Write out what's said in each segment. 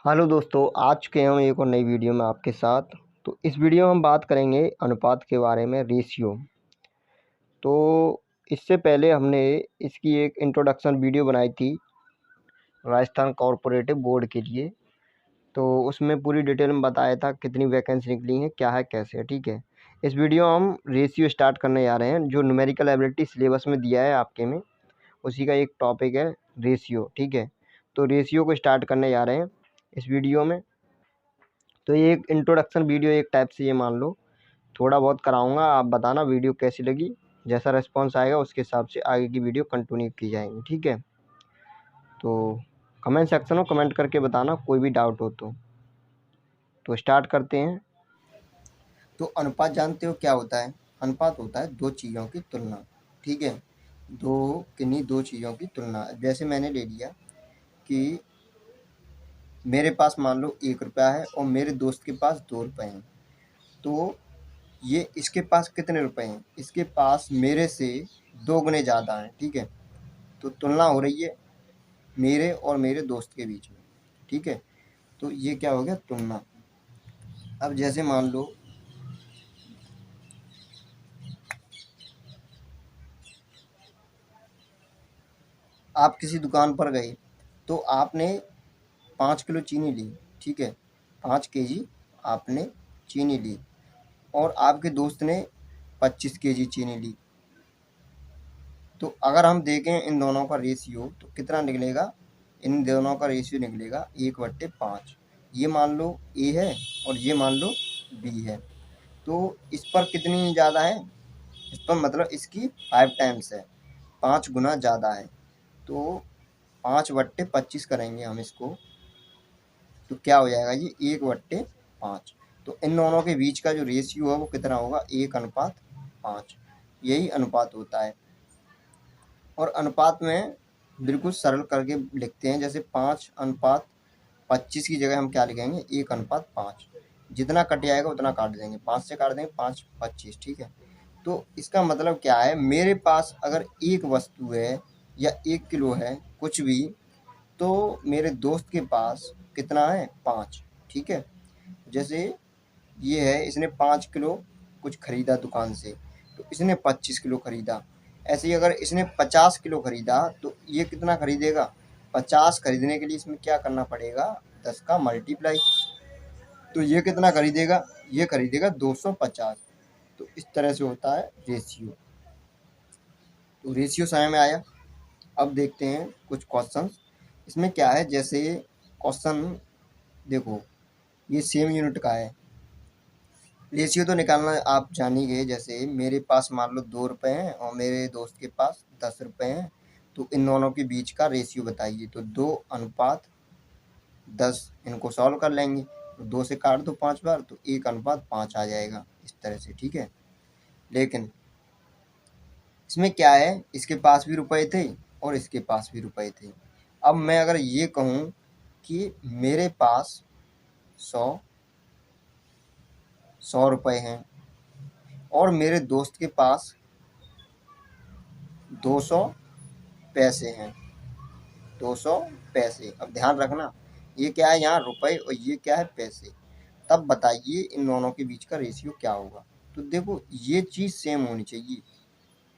Hello दोस्तों, आ चुके हैं हम एक और नई वीडियो में आपके साथ। तो इस वीडियो में हम बात करेंगे अनुपात के बारे में, रेशियो। तो इससे पहले हमने इसकी एक इंट्रोडक्शन वीडियो बनाई थी राजस्थान कॉरपोरेटिव बोर्ड के लिए। तो उसमें पूरी डिटेल में बताया था कितनी वैकेंसी निकली हैं, क्या है, कैसे है। ठीक है, इस वीडियो हम रेशियो स्टार्ट करने जा रहे हैं। जो न्यूमेरिकल एबिलिटी सिलेबस में दिया है आपके में, उसी का एक टॉपिक है रेशियो। ठीक है, तो रेशियो को स्टार्ट करने जा रहे हैं इस वीडियो में। तो ये एक इंट्रोडक्शन वीडियो एक टाइप से ये मान लो, थोड़ा बहुत कराऊंगा। आप बताना वीडियो कैसी लगी, जैसा रिस्पांस आएगा उसके हिसाब से आगे की वीडियो कंटिन्यू की जाएंगी। ठीक है, तो कमेंट सेक्शन में कमेंट करके बताना कोई भी डाउट हो तो स्टार्ट करते हैं। तो अनुपात जानते हो क्या होता है? अनुपात होता है दो चीज़ों की तुलना। ठीक है, किन्हीं दो चीज़ों की तुलना। जैसे मैंने ले लिया कि मेरे पास मान लो 1 रुपया है और मेरे दोस्त के पास 2 रुपये हैं। तो ये इसके पास कितने रुपए हैं? इसके पास मेरे से 2 गुने ज़्यादा हैं। ठीक है, तो तुलना हो रही है मेरे और मेरे दोस्त के बीच में। ठीक है, तो ये क्या हो गया? तुलना। अब जैसे मान लो आप किसी दुकान पर गए, तो आपने 5 किलो चीनी ली। ठीक है, 5 केजी आपने चीनी ली और आपके दोस्त ने 25 केजी चीनी ली। तो अगर हम देखें इन दोनों का रेशियो तो कितना निकलेगा? इन दोनों का रेशियो निकलेगा 1/5। ये मान लो ए है और ये मान लो बी है। तो इस पर कितनी ज़्यादा है? इस पर मतलब इसकी 5 टाइम्स है, 5 गुना ज़्यादा है। तो 5/25 करेंगे हम इसको, तो क्या हो जाएगा? ये 1/5। तो इन दोनों के बीच का जो रेशियो है वो कितना होगा? 1:5। यही अनुपात होता है। और अनुपात में बिल्कुल सरल करके लिखते हैं, जैसे 5:25 की जगह हम क्या लिखेंगे? 1:5। जितना कट जाएगा उतना काट देंगे, 5 से काट देंगे, 5×25। ठीक है, तो इसका मतलब क्या है? मेरे पास अगर एक वस्तु है या 1 किलो है कुछ भी, तो मेरे दोस्त के पास कितना है? 5। ठीक है, जैसे ये है, इसने 5 किलो कुछ खरीदा दुकान से, तो इसने 25 किलो खरीदा। ऐसे ही अगर इसने 50 किलो खरीदा तो ये कितना खरीदेगा? 50 खरीदने के लिए इसमें क्या करना पड़ेगा? 10 का मल्टीप्लाई। तो ये कितना खरीदेगा? ये खरीदेगा 250। तो इस तरह से होता है रेशियो। तो रेशियो समझ में आया। अब देखते हैं कुछ क्वेश्चन। इसमें क्या है, जैसे क्वेश्चन देखो, ये सेम यूनिट का है। रेशियो तो निकालना आप जान ही गए। जैसे मेरे पास मान लो 2 रुपये हैं और मेरे दोस्त के पास 10 रुपये हैं, तो इन दोनों के बीच का रेशियो बताइए। तो 2:10, इनको सॉल्व कर लेंगे। तो 2 से काट दो 5 बार, तो 1:5 आ जाएगा इस तरह से। ठीक है, लेकिन इसमें क्या है, इसके पास भी रुपए थे और इसके पास भी रुपए थे। अब मैं अगर ये कहूँ कि मेरे पास 100 रुपये हैं और मेरे दोस्त के पास 200 पैसे हैं, 200 पैसे। अब ध्यान रखना, ये क्या है यहाँ? रुपए, और ये क्या है? पैसे। तब बताइए इन दोनों के बीच का रेशियो क्या होगा? तो देखो, ये चीज़ सेम होनी चाहिए,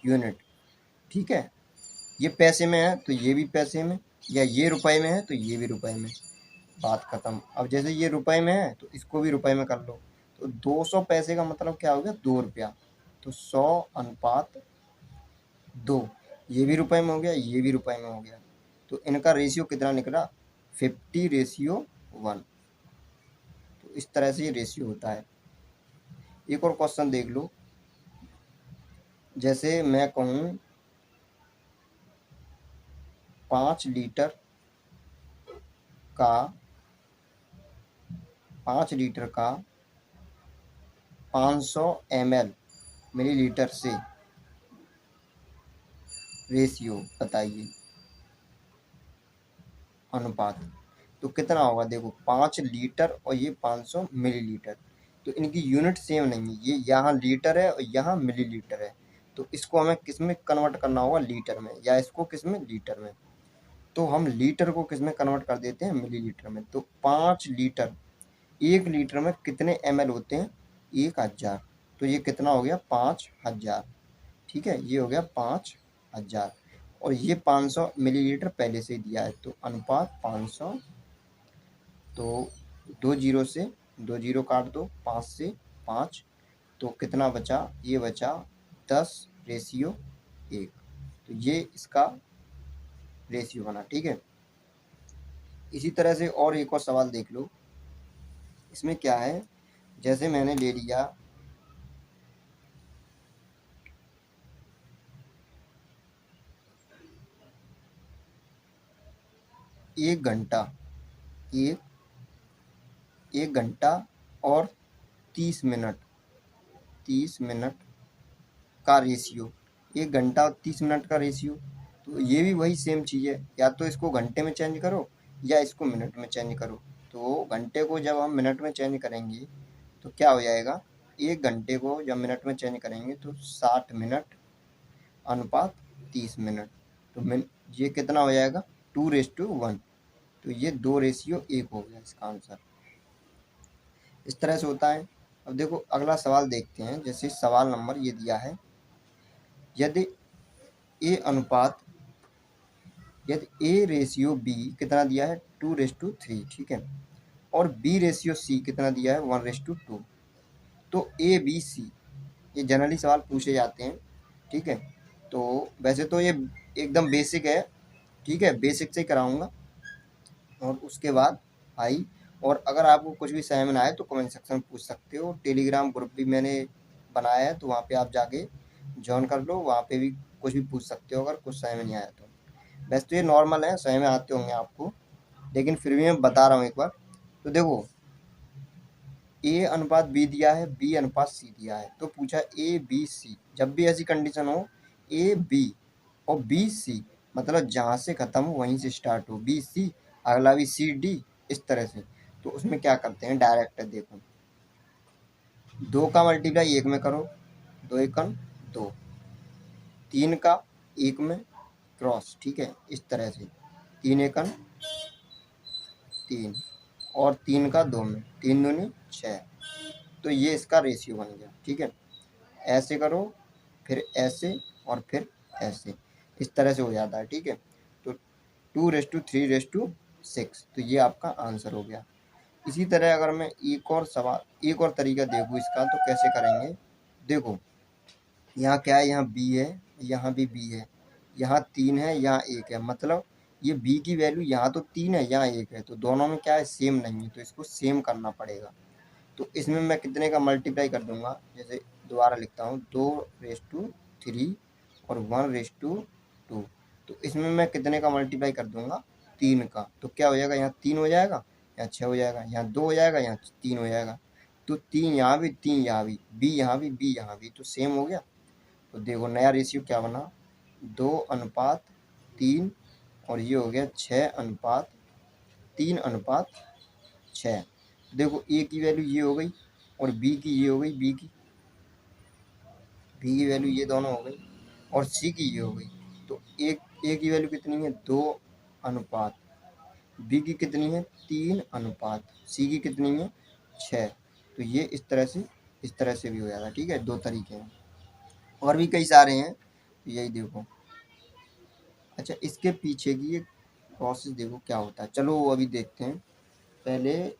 यूनिट। ठीक है, ये पैसे में है तो ये भी पैसे में, या ये रुपए में है तो ये भी रुपए में। बात खत्म। अब जैसे ये रुपए में है तो इसको भी रुपए में कर लो। तो 200 पैसे का मतलब क्या हो गया? 2 रुपया। तो 100:2, ये भी रुपए में हो गया, ये भी रुपए में हो गया। तो इनका रेशियो कितना निकला? 50:1। तो इस तरह से ये रेशियो होता है। एक और क्वेश्चन देख लो। जैसे मैं कहूँ 5 लीटर का 500 ml मिलीलीटर से रेशियो बताइए, अनुपात। तो कितना होगा? देखो, 5 लीटर और ये 500 मिलीलीटर। तो इनकी यूनिट सेम नहीं है, ये यहाँ लीटर है और यहाँ मिलीलीटर है। तो इसको हमें किस में कन्वर्ट करना होगा? लीटर में, या इसको किस में? लीटर में। तो हम लीटर को किस में कन्वर्ट कर देते हैं, मिलीलीटर में। तो 5 लीटर, 1 लीटर में कितने ml होते हैं, 1000। तो ये कितना हो गया, 5000। ठीक है, ये हो गया 5000। और ये 500 मिलीलीटर पहले से ही दिया है, तो अनुपात 500। तो 2 जीरो से 2 जीरो काट दो, 5 से 5, तो कितना बचा, ये बचा 10:1। तो ये इसका रेशियो बना। ठीक है, इसी तरह से और एक और सवाल देख लो। इसमें क्या है, जैसे मैंने ले लिया 1 घंटा, एक 1 घंटा और 30 मिनट, 30 मिनट का रेशियो, 1 घंटा और 30 मिनट का रेशियो। तो ये भी वही सेम चीज़ है, या तो इसको घंटे में चेंज करो या इसको मिनट में चेंज करो। तो घंटे को जब हम मिनट में चेंज करेंगे तो क्या हो जाएगा, 1 घंटे को जब मिनट में चेंज करेंगे तो 60 मिनट अनुपात 30 मिनट। तो ये कितना हो जाएगा, 2:1। तो ये 2:1 हो गया इसका आंसर। इस तरह से होता है। अब देखो अगला सवाल देखते हैं। जैसे सवाल नंबर ये दिया है, यदि ए अनुपात, यदि ए रेशियो बी कितना दिया है, 2:3। ठीक है, और बी रेशियो सी कितना दिया है, 1:2। तो ए बी सी, ये जनरली सवाल पूछे जाते हैं। ठीक है, तो वैसे तो ये एकदम बेसिक है। ठीक है, बेसिक से कराऊंगा और उसके बाद आई। और अगर आपको कुछ भी समझ में ना आए तो कमेंट सेक्शन में पूछ सकते हो। टेलीग्राम ग्रुप भी मैंने बनाया है, तो वहाँ पे आप जाके ज्वाइन कर लो, वहाँ पे भी कुछ भी पूछ सकते हो अगर कुछ समझ में नहीं आया तो। वैसे तो ये नॉर्मल है, समझ में आते होंगे आपको, लेकिन फिर भी मैं बता रहा हूँ एक बार। तो देखो, ए अनुपात बी दिया है, बी अनुपात सी दिया है, तो पूछा ए बी सी। जब भी ऐसी कंडीशन हो, ए बी और बी सी, मतलब जहाँ से ख़त्म हो वहीं से स्टार्ट हो, बी सी अगला भी सी डी, इस तरह से। तो उसमें क्या करते हैं, डायरेक्ट देखो, 2 का मल्टीप्लाई 1 में करो, 2 एकम 2, 3 का 1 में क्रॉस। ठीक है, इस तरह से 3 एकम 3 और 3 का 2 में, 3 दूनी 6। तो ये इसका रेशियो बन गया। ठीक है, ऐसे करो, फिर ऐसे और फिर ऐसे, इस तरह से हो जाता है। ठीक है, तो 2:3:6, तो ये आपका आंसर हो गया। इसी तरह अगर मैं एक और सवाल, एक और तरीका देखूँ इसका, तो कैसे करेंगे, देखो यहाँ क्या है, यहाँ बी है, यहाँ भी बी है, यहाँ 3 है, यहाँ 1 है, मतलब ये बी की वैल्यू यहाँ तो 3 है, यहाँ 1 है, तो दोनों में क्या है, सेम नहीं है, तो इसको सेम करना पड़ेगा। तो इसमें मैं कितने का मल्टीप्लाई कर दूंगा, जैसे दोबारा लिखता हूँ, 2:3 और 1:2। तो इसमें मैं कितने का मल्टीप्लाई कर दूंगा, 3 का। तो क्या हो जाएगा, यहाँ 3 हो जाएगा, यहाँ 6 हो जाएगा, यहाँ 2 हो जाएगा, यहाँ 3 हो जाएगा। तो 3 यहाँ भी, 3 यहाँ भी, बी यहाँ भी, बी यहाँ भी, तो सेम हो गया। तो देखो नया रेशियो क्या बना, 2:3, और ये हो गया 6:3:6। देखो ए की वैल्यू ये हो गई और बी की ये हो गई, बी की वैल्यू ये दोनों हो गई और सी की ये हो गई। तो एक ए की वैल्यू कितनी है, 2 अनुपात, बी की कितनी है, 3 अनुपात, सी की कितनी है, 6। तो ये इस तरह से भी हो जाता है। ठीक है, 2 तरीके हैं, और भी कई सारे हैं, तो यही देखो। अच्छा, इसके पीछे की एक प्रोसेस देखो क्या होता है, चलो वो अभी देखते हैं। पहले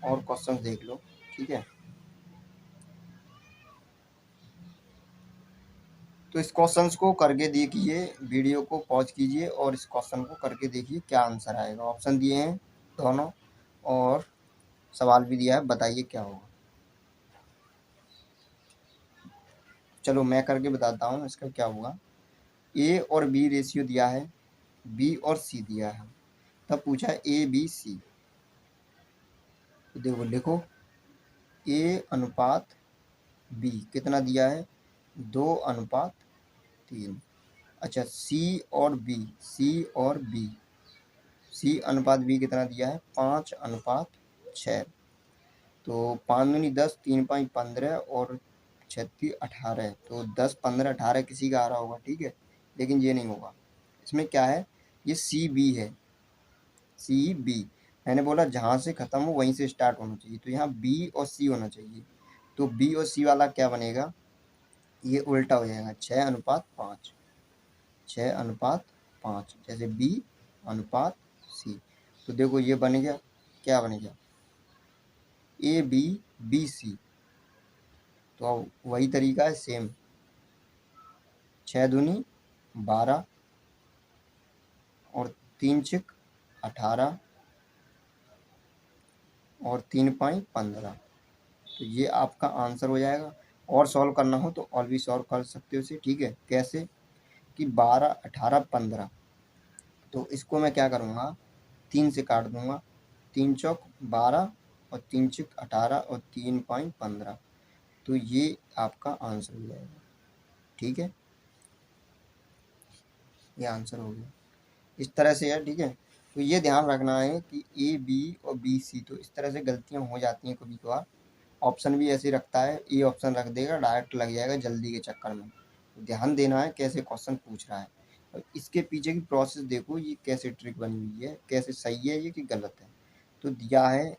और क्वेश्चन देख लो। ठीक है, तो इस क्वेश्चन को करके देखिए, वीडियो को पॉज कीजिए और इस क्वेश्चन को करके देखिए क्या आंसर आएगा। ऑप्शन दिए हैं दोनों और सवाल भी दिया है, बताइए क्या होगा। चलो मैं करके बताता हूँ इसका क्या होगा। ए और बी रेशियो दिया है, बी और सी दिया है, तब पूछा ए बी सी। तो देखो लिखो, ए अनुपात बी कितना दिया है, 2:3। अच्छा, सी अनुपात बी कितना दिया है, 5:6। तो 5 दूनी 10, 3 5 15 और 36 18। तो 10 15 18 किसी का आ रहा होगा। ठीक है, लेकिन ये नहीं होगा। इसमें क्या है, ये सी बी है, सी बी। मैंने बोला जहाँ से ख़त्म हो वहीं से स्टार्ट होना चाहिए, तो यहाँ बी और सी होना चाहिए। तो बी और सी वाला क्या बनेगा, ये उल्टा हो जाएगा, 6:5, 6:5, जैसे बी अनुपात सी। तो देखो ये बन गया, क्या बन गया, ए बी बी सी। तो अब वही तरीका है सेम, 6×2 = 12 और 3×6 = 18 और 3×5 = 15। तो ये आपका आंसर हो जाएगा। और सॉल्व करना हो तो और भी सॉल्व कर सकते हो इसे, ठीक है। कैसे कि 12, 18, 15, तो इसको मैं क्या करूँगा, 3 से काट दूंगा, 3×4 = 12 और 3×6 = 18 और 3×5 = 15। तो ये आपका आंसर हो जाएगा, ठीक है, ये आंसर हो गया। इस तरह से है, ठीक है। तो ये ध्यान रखना है कि ए बी और बी सी, तो इस तरह से गलतियाँ हो जाती हैं कभी कभार। ऑप्शन भी ऐसे रखता है, ए ऑप्शन रख देगा, डायरेक्ट लग जाएगा जल्दी के चक्कर में। तो ध्यान देना है कैसे क्वेश्चन पूछ रहा है, और इसके पीछे की प्रोसेस देखो, ये कैसे ट्रिक बनी हुई है, कैसे सही है ये कि गलत है। तो दिया है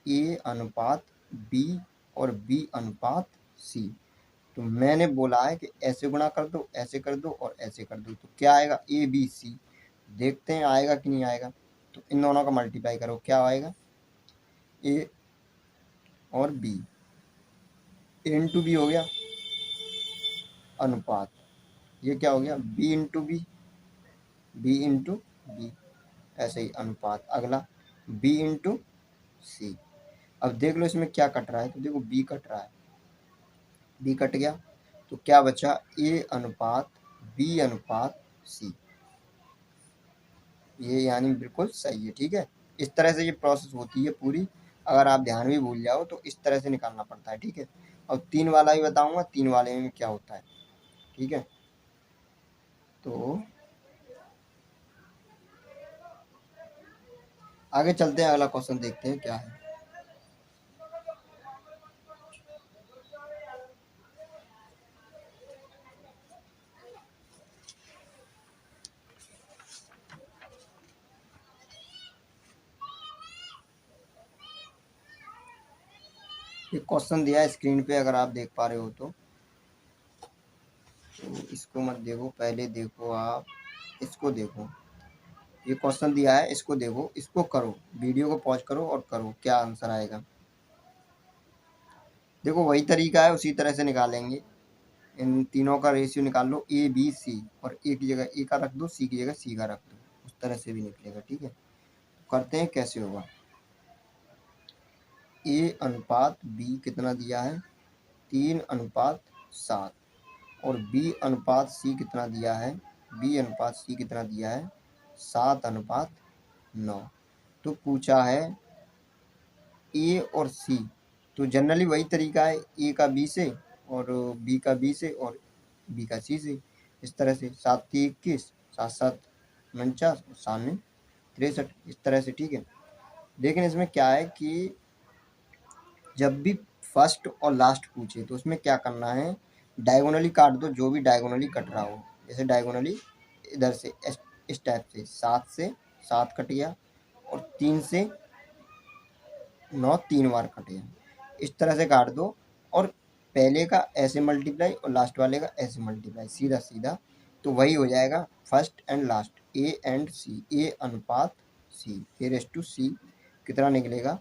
ए अनुपात बी और बी अनुपात सी, तो मैंने बोला है कि ऐसे गुणा कर दो, ऐसे कर दो और ऐसे कर दो, तो क्या आएगा, ए बी सी। देखते हैं आएगा कि नहीं आएगा। तो इन दोनों का मल्टीप्लाई करो, क्या आएगा, ए और बी, ए इंटू बी हो गया अनुपात, ये क्या हो गया, B into B, B into B, ऐसे ही अनुपात। अगला बी इंटू सी। अब देख लो इसमें क्या कट रहा है, तो देखो बी कट रहा है, बी कट गया, तो क्या बचा, ए अनुपात बी अनुपात सी। ये यानी बिल्कुल सही है, ठीक है। इस तरह से ये प्रोसेस होती है पूरी। अगर आप ध्यान भी भूल जाओ तो इस तरह से निकालना पड़ता है, ठीक है। और 3 वाला भी बताऊंगा, 3 वाले में क्या होता है, ठीक है। तो आगे चलते हैं, अगला क्वेश्चन देखते हैं क्या है। ये क्वेश्चन दिया है स्क्रीन पे, अगर आप देख पा रहे हो तो इसको मत देखो, पहले देखो आप इसको देखो। ये क्वेश्चन दिया है, इसको देखो, इसको करो, वीडियो को पॉज करो और करो, क्या आंसर आएगा। देखो वही तरीका है, उसी तरह से निकालेंगे। इन तीनों का रेशियो निकाल लो, ए बी सी, और ए की जगह ए का रख दो, सी की जगह सी का रख दो, उस तरह से भी निकलेगा, ठीक है। करते हैं कैसे होगा। ए अनुपात बी कितना दिया है, 3:7, और बी अनुपात सी कितना दिया है, बी अनुपात सी कितना दिया है, 7:9। तो पूछा है ए और सी, तो जनरली वही तरीका है, ए का बी से और बी का बी से और बी का सी से, इस तरह से 7×3 = 21, 7×7 = 49 और 7×9 = 63, इस तरह से, ठीक है। लेकिन इसमें क्या है कि जब भी फर्स्ट और लास्ट पूछे तो उसमें क्या करना है, डायगोनली काट दो, जो भी डायगोनली कट रहा हो। जैसे डायगोनली इधर से इस टाइप से, 7 से 7 कट गया और 3 से 9 3 बार कट गया, इस तरह से काट दो। और पहले का ऐसे मल्टीप्लाई और लास्ट वाले का ऐसे मल्टीप्लाई, सीधा सीधा, तो वही हो जाएगा first and last, a and c, a अनुपात सी, A/C कितना निकलेगा,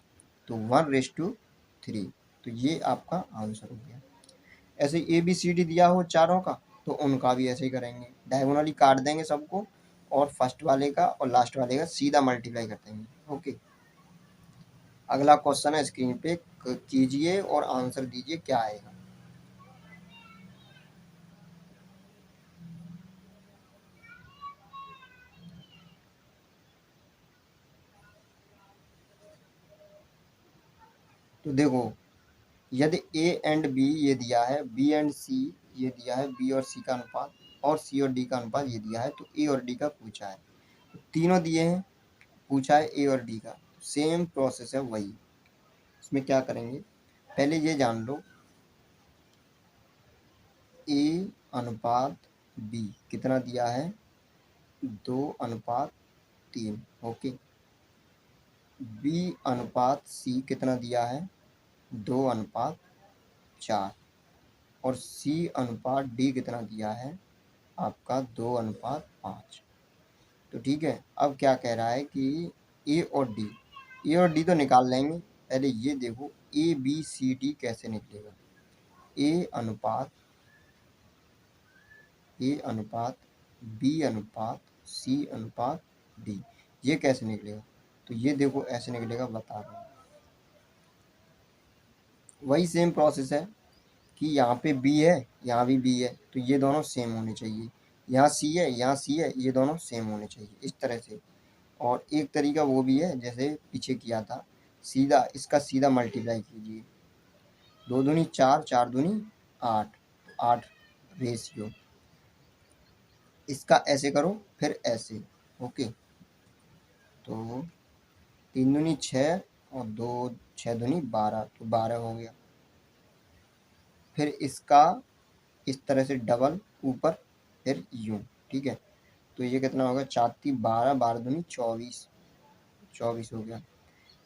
तो 1/3। तो ये आपका आंसर हो गया। ऐसे ए बी सी डी दिया हो चारों का, तो उनका भी ऐसे ही करेंगे, डायगोनली काट देंगे सबको और फर्स्ट वाले का और लास्ट वाले का सीधा मल्टीप्लाई कर देंगे, ओके। अगला क्वेश्चन है स्क्रीन पे, कीजिए और आंसर दीजिए क्या आएगा। तो देखो, यदि ए एंड बी ये दिया है, बी एंड सी ये दिया है, बी और सी का अनुपात, और सी और डी का अनुपात ये दिया है, तो ए और डी का पूछा है। तो तीनों दिए हैं, पूछा है ए और डी का, सेम प्रोसेस है वही। इसमें क्या करेंगे, पहले ये जान लो, ए अनुपात बी कितना दिया है, 2:3। ओके, B/C कितना दिया है, 2:4। और C/D कितना दिया है आपका, 2:5। तो ठीक है, अब क्या कह रहा है कि ए और डी तो निकाल लेंगे। पहले ये देखो ABCD कैसे निकलेगा। A/B/C/D, ये कैसे निकलेगा, तो ये देखो ऐसे निकलेगा, बता रहा हूँ। वही सेम प्रोसेस है कि यहाँ पे B है, यहाँ भी B है, तो ये दोनों सेम होने चाहिए। यहाँ C है, यहाँ C है, ये दोनों सेम होने चाहिए, इस तरह से। और एक तरीका वो भी है, जैसे पीछे किया था, सीधा इसका सीधा मल्टीप्लाई कीजिए। 2 दूनी 4, 4 दूनी 8, 8 रेशियो। इसका ऐसे करो, फिर ऐसे। ओके, तो 3 दूनी 6 और 2 6 दूनी 12, तो 12 हो गया। फिर इसका इस तरह से डबल ऊपर, फिर यूं। ठीक है, तो ये कितना होगा, 4×3 = 12, 12 दूनी 24, 24 हो गया।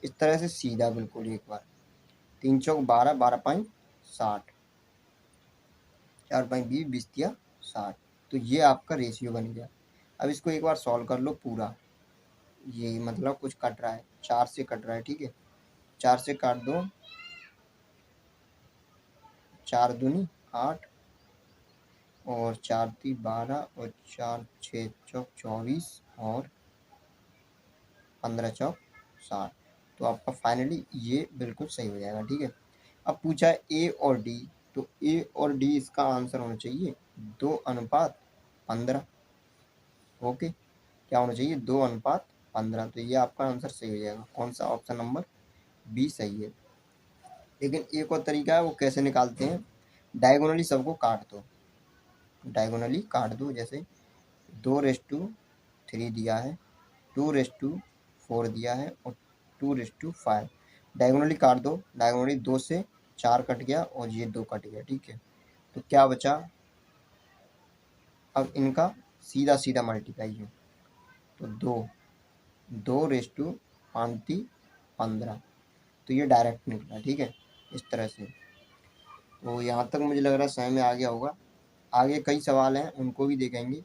इस तरह से सीधा बिल्कुल एक बार। 3 चौक 12, 12×5 60, 4×5 20, 20×3 60। तो ये आपका रेशियो बन गया। अब इसको एक बार सॉल्व कर लो पूरा। ये मतलब कुछ कट रहा है, 4 से कट रहा है। ठीक है, 4 से काट दो, 4 दूनी 8 और 4×3 12 और 4×6 = 24 और 15×4 = 60। तो आपका फाइनली ये बिल्कुल सही हो जाएगा। ठीक है, अब पूछा है A और D, तो A और D इसका आंसर होना चाहिए 2:15। ओके, क्या होना चाहिए, 2:15। तो ये आपका आंसर सही हो जाएगा। कौन सा, ऑप्शन नंबर B सही है। लेकिन एक और तरीका है, वो कैसे निकालते हैं, डायगोनली सबको काट दो, डायगोनली काट दो। जैसे 2:3 दिया है, 2:4 दिया है और 2:5। डायगोनली काट दो, डायगोनली 2 से 4 कट गया और ये 2 कट गया। ठीक है, तो क्या बचा, अब इनका सीधा सीधा मल्टीप्लाई है, तो 2:5 तो ये डायरेक्ट निकला। ठीक है, इस तरह से। तो यहाँ तक मुझे लग रहा है समझ में आ गया होगा। आगे कई सवाल हैं, उनको भी देखेंगे।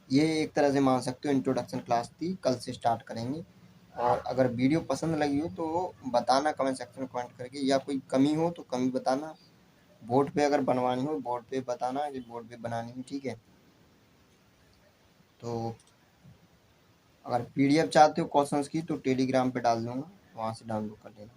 ये एक तरह से मान सकते हो इंट्रोडक्शन क्लास थी, कल से स्टार्ट करेंगे। और अगर वीडियो पसंद लगी हो तो बताना कमेंट सेक्शन में कमेंट करके, या कोई कमी हो तो कमी बताना। बोर्ड पे अगर बनवानी हो, बोर्ड पे बताना कि बोर्ड पे बनानी है। ठीक है, तो अगर PDF चाहते हो क्वेश्चंस की, तो टेलीग्राम पे डाल दूँगा, वहाँ से डाउनलोड कर लेना।